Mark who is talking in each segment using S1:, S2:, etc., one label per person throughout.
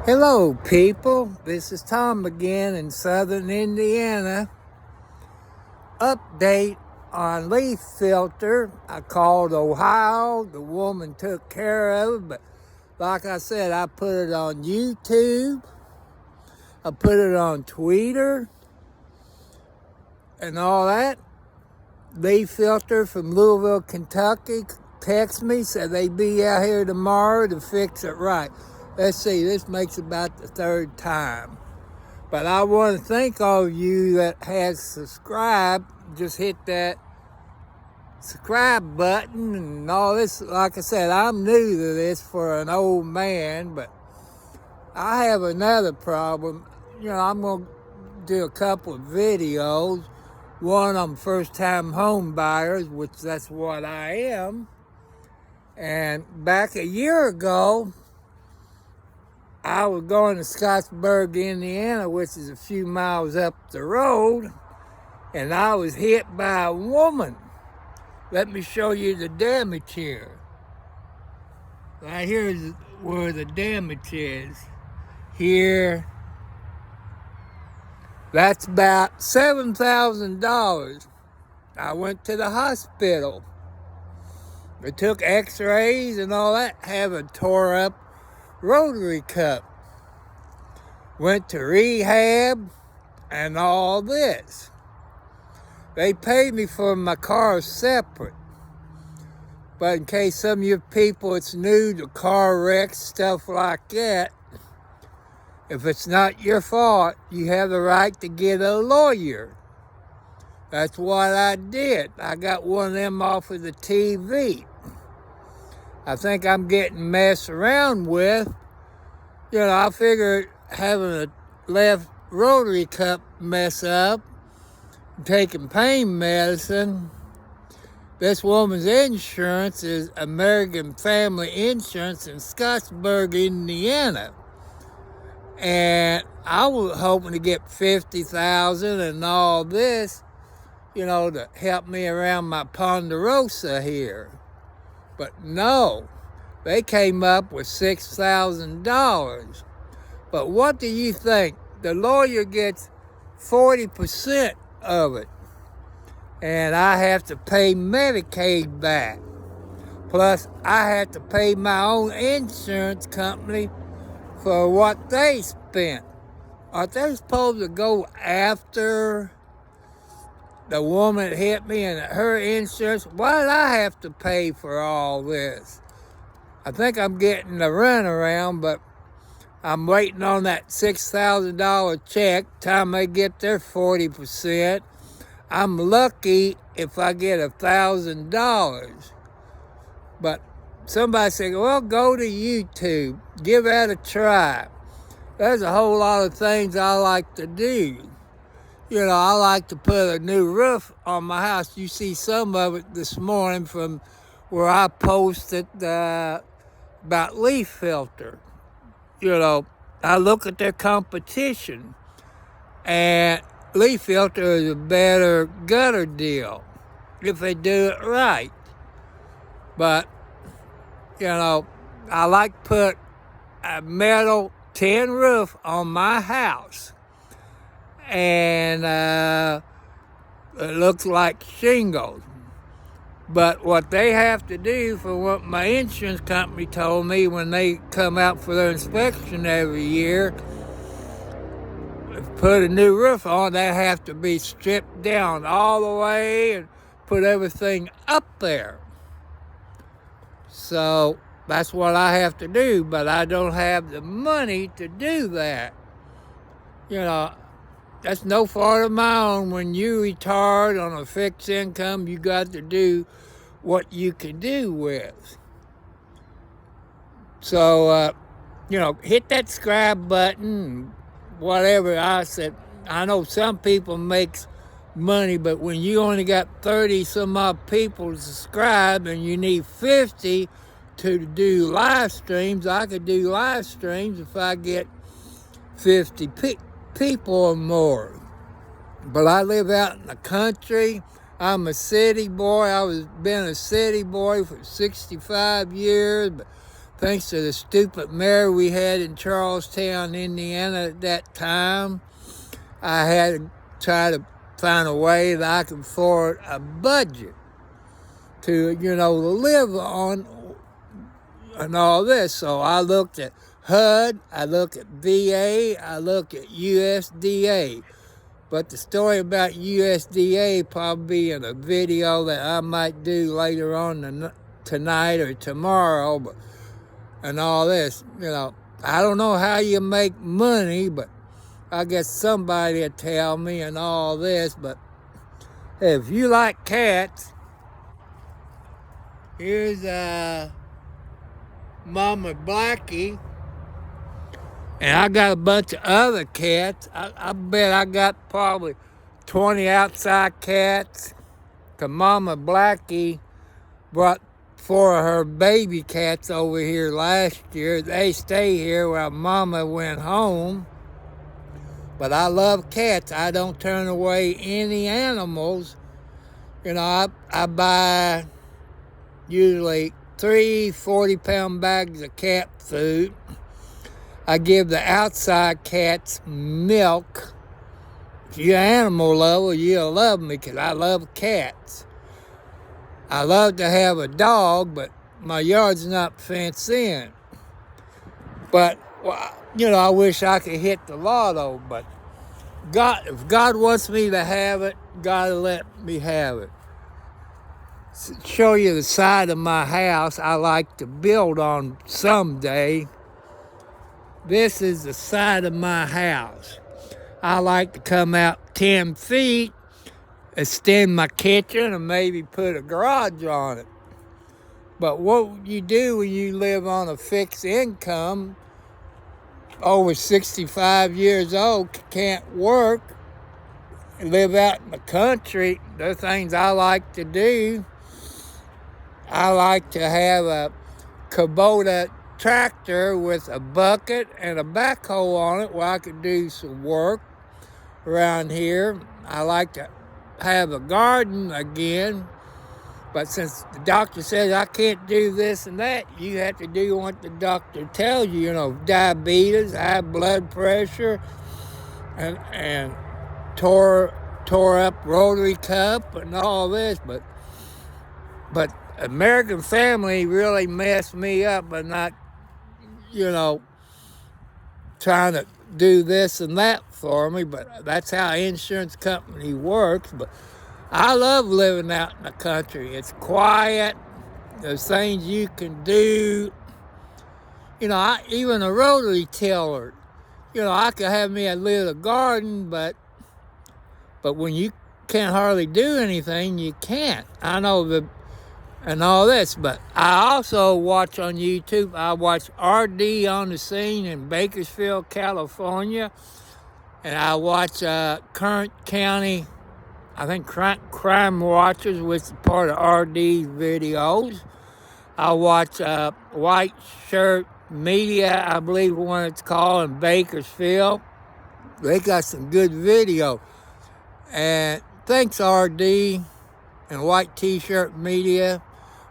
S1: Hello, people. This is Tom again in southern Indiana. Update on leaf filter. I called Ohio. The woman took care of it, but like I said, I put it on YouTube. I put it on Twitter and all that. Leaf filter from Louisville, Kentucky text me, said they'd be out here tomorrow to fix it right. Let's see, this makes about the third time. But I want to thank all of you that has subscribed. Just hit that subscribe button and all this. Like I said, I'm new to this for an old man, but I have another problem. I'm going to do a couple of videos. One on first-time home buyers, which that's what I am. And back a year ago, I was going to Scottsburg, Indiana, which is a few miles up the road, and I was hit by a woman. Let me show you the damage here. Right here is where the damage is. Here. That's about $7,000. I went to the hospital. They took x-rays and all that, have a tore up rotary cup. Went to rehab and all this. They paid me for my car separate. But in case some of you people it's new to car wrecks, stuff like that, if it's not your fault, you have the right to get a lawyer. That's what I did. I got one of them off of the TV. I think I'm getting messed around with. I figured having a left rotary cup mess up, taking pain medicine. This woman's insurance is American Family Insurance in Scottsburg, Indiana. And I was hoping to get $50,000 and all this, to help me around my Ponderosa here. But no, they came up with $6,000. But what do you think? The lawyer gets 40% of it. And I have to pay Medicaid back. Plus, I have to pay my own insurance company for what they spent. Aren't they supposed to go after the woman that hit me and her insurance? Why did I have to pay for all this? I think I'm getting the runaround, but I'm waiting on that $6,000 check. Time they get their 40%. I'm lucky if I get $1,000. But somebody said, well, go to YouTube. Give that a try. There's a whole lot of things I like to do. I like to put a new roof on my house. You see some of it this morning from where I posted about leaf filter. I look at their competition, and leaf filter is a better gutter deal if they do it right. But, I like to put a metal tin roof on my house. And it looks like shingles. But what they have to do, for what my insurance company told me when they come out for their inspection every year, put a new roof on, they have to be stripped down all the way and put everything up there. So that's what I have to do, but I don't have the money to do that. That's no fault of my own. When you retire on a fixed income, you got to do what you can do with. So, hit that subscribe button, whatever. I said, I know some people makes money, but when you only got 30 some odd people to subscribe and you need 50 to do live streams, I could do live streams if I get 50 people or more. But I live out in the country. I'm a city boy. Been a city boy for 65 years. But thanks to the stupid mayor we had in Charlestown, Indiana at that time, I had to try to find a way that I could afford a budget to, to live on and all this. So I looked at HUD, I looked at VA, I looked at USDA. But the story about USDA probably in a video that I might do later on tonight or tomorrow, and all this, I don't know how you make money, but I guess somebody will tell me and all this. But if you like cats, here's Mama Blackie. And I got a bunch of other cats. I bet I got probably 20 outside cats. Cause Mama Blackie brought 4 of her baby cats over here last year. They stay here while Mama went home. But I love cats. I don't turn away any animals. I buy usually 3 40-pound bags of cat food. I give the outside cats milk. If you're an animal lover, you'll love me because I love cats. I love to have a dog, but my yard's not fenced in. But, I wish I could hit the lotto, but if God wants me to have it, God will let me have it. Show you the side of my house I like to build on someday. This is the side of my house. I like to come out 10 feet, extend my kitchen, and maybe put a garage on it. But what you do when you live on a fixed income, over 65 years old, can't work, live out in the country, there are things I like to do. I like to have a Kubota tractor with a bucket and a backhoe on it where I could do some work around here. I like to have a garden again, but since the doctor says I can't do this and that, you have to do what the doctor tells you, diabetes, high blood pressure, and tore up rotary cuff and all this, but American Family really messed me up by not trying to do this and that for me, but that's how an insurance company works. But I love living out in the country. It's quiet. There's things you can do. Even a rotary tiller. I could have me a little garden, but when you can't hardly do anything, you can't. I know and all this, but I also watch on YouTube. I watch RD on the Scene in Bakersfield, California, and I watch Current County, I think Crime Watchers, which is part of RD's videos. I watch White Shirt Media, I believe one it's called, in Bakersfield. They got some good video. And thanks RD and White T-Shirt Media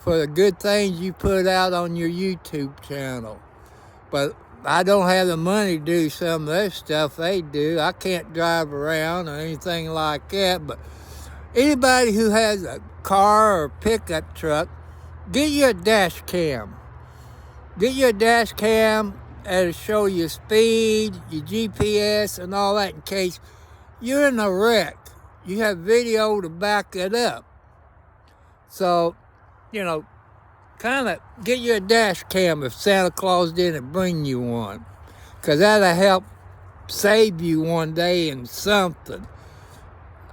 S1: for the good things you put out on your YouTube channel. But I don't have the money to do some of their stuff they do. I can't drive around or anything like that. But anybody who has a car or pickup truck, get you a dash cam. Get you a dash cam that'll show your speed, your GPS, and all that in case you're in a wreck. You have video to back it up. So, kind of get you a dash cam if Santa Claus didn't bring you one. Because that'll help save you one day in something.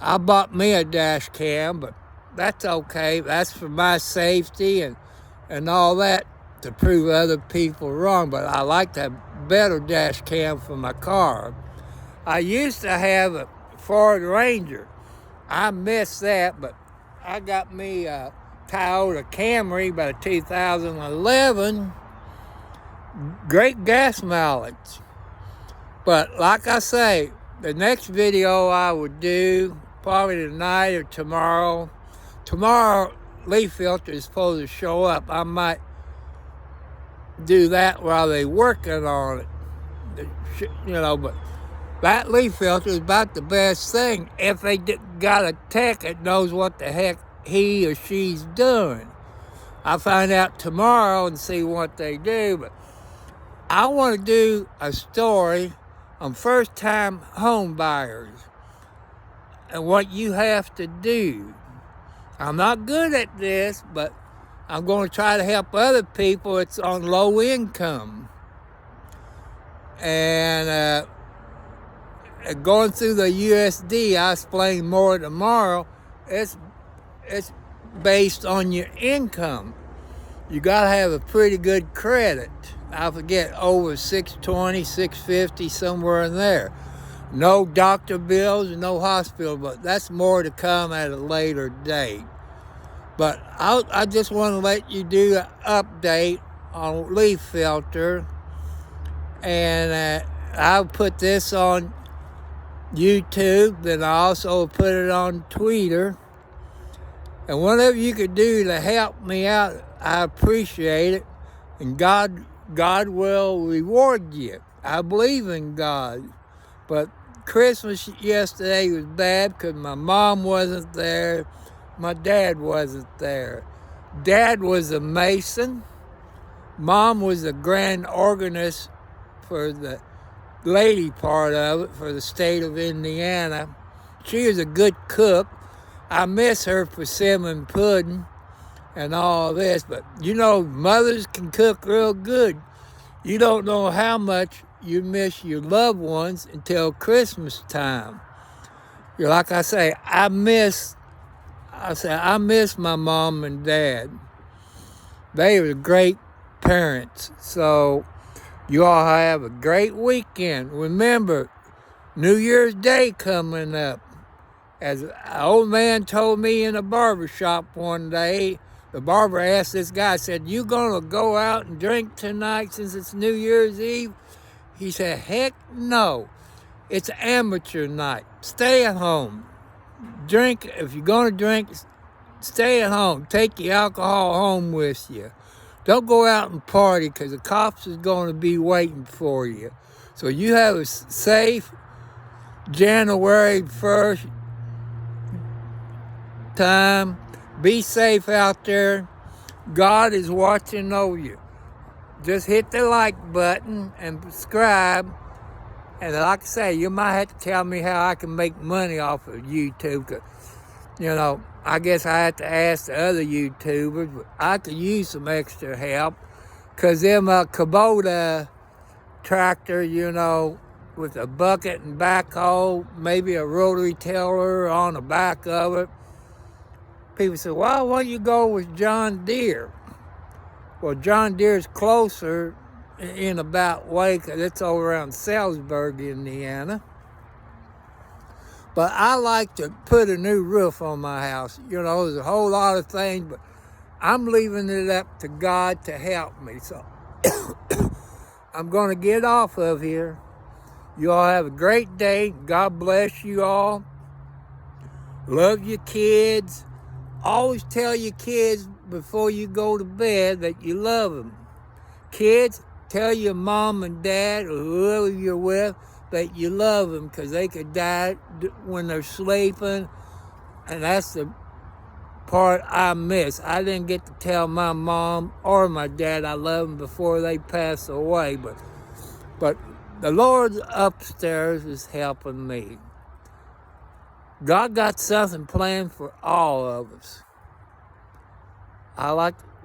S1: I bought me a dash cam, but that's okay. That's for my safety and all that, to prove other people wrong. But I like to have better dash cam for my car. I used to have a Ford Ranger. I missed that, but I got me a Toyota Camry by 2011. Great gas mileage. But like I say, the next video I would do, probably tonight or tomorrow. Tomorrow, leaf filter is supposed to show up. I might do that while they working on it. But that leaf filter is about the best thing if they got a tech that knows what the heck he or she's doing. I'll find out tomorrow and see what they do, but I want to do a story on first-time home buyers and what you have to do. I'm not good at this, but I'm going to try to help other people that's on low income. And going through the USD, I'll explain more tomorrow. It's based on your income. You got to have a pretty good credit. I forget, over 620, 650, somewhere in there. No doctor bills, no hospital, but that's more to come at a later date. But I just want to let you do an update on leaf filter. And I'll put this on YouTube, then I also put it on Twitter. And whatever you could do to help me out, I appreciate it. And God will reward you. I believe in God. But Christmas yesterday was bad because my mom wasn't there. My dad wasn't there. Dad was a mason. Mom was a grand organist for the lady part of it for the state of Indiana. She was a good cook. I miss her persimmon pudding and all this, but mothers can cook real good. You don't know how much you miss your loved ones until Christmas time. Like I say, I miss my mom and dad. They were great parents. So you all have a great weekend. Remember, New Year's Day coming up. As an old man told me in a barber shop one day, the barber asked this guy, said, "You gonna go out and drink tonight since it's New Year's Eve?" He said, "Heck no. It's amateur night. Stay at home. Drink, if you're gonna drink, stay at home. Take your alcohol home with you. Don't go out and party because the cops is going to be waiting for you." So you have a safe January 1st time. Be safe out there. God is watching over you. Just hit the like button and subscribe. And like I say, you might have to tell me how I can make money off of YouTube. 'Cause, I guess I have to ask the other YouTubers, but I could use some extra help. Because them Kubota tractor, with a bucket and backhoe, maybe a rotary tiller on the back of it. People say, "Well, why don't you go with John Deere?" Well, John Deere's closer in about way because it's over around Salisbury, Indiana. But I like to put a new roof on my house. There's a whole lot of things, but I'm leaving it up to God to help me. So I'm going to get off of here. You all have a great day. God bless you all. Love your kids. Always tell your kids before you go to bed that you love them. Kids, tell your mom and dad or whoever you're with that you love them because they could die when they're sleeping. And that's the part I miss. I didn't get to tell my mom or my dad I love them before they pass away. But the Lord upstairs is helping me. God got something planned for all of us.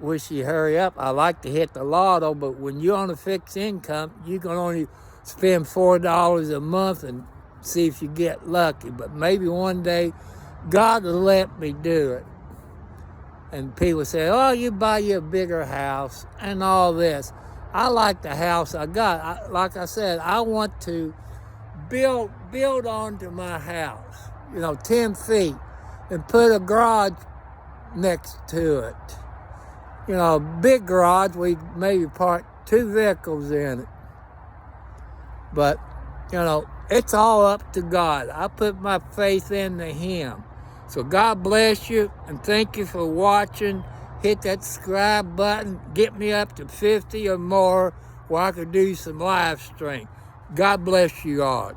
S1: Wish you hurry up. I like to hit the lotto, but when you're on a fixed income, you can only spend $4 a month and see if you get lucky. But maybe one day, God will let me do it. And people say, "Oh, you buy you a bigger house and all this." I like the house I got. Like I said, I want to build onto my house, 10 feet, and put a garage next to it. A big garage, we maybe park 2 vehicles in it. But, it's all up to God. I put my faith into Him. So God bless you, and thank you for watching hit that subscribe button, get me up to 50 or more where I could do some live stream. God bless you all.